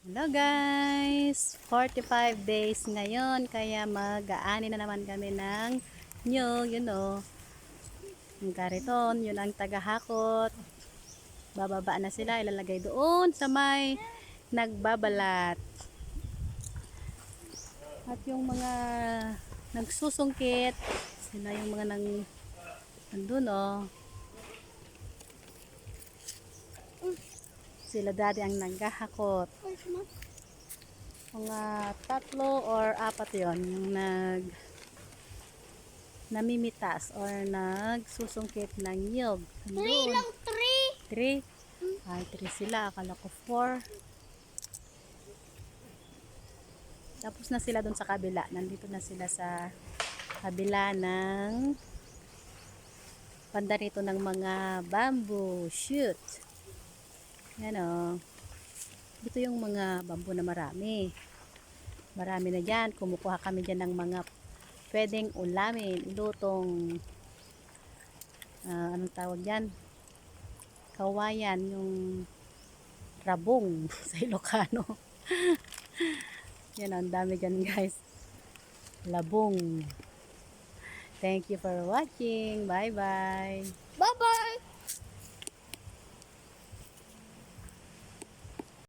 Hello guys! 45 days ngayon kaya mag-aani na naman kami ng nyug, yung kariton, yun ang tagahakot. Bababa na sila, ilalagay doon sa may nagbabalat. At yung mga nagsusungkit, sila yung mga nandun Sila daddy ang naghahakot. Mga 3 or 4 yon yung namimitas or nagsusungkit ng niyog. 3 lang, 3. 3? Ay, 3 sila. Akala ko 4. Tapos na sila dun sa kabila. Nandito na sila sa kabila ng banda rito ng mga bamboo shoot. Yan o. Ito yung mga bamboo na marami. Marami na dyan. Kumukuha kami dyan ng mga pwedeng ulamin, ilutong anong tawag dyan? Kawayan, yung rabong sa Ilocano. Yan, ang dami dyan guys. Labong. Thank you for watching. Bye bye. Bye-bye.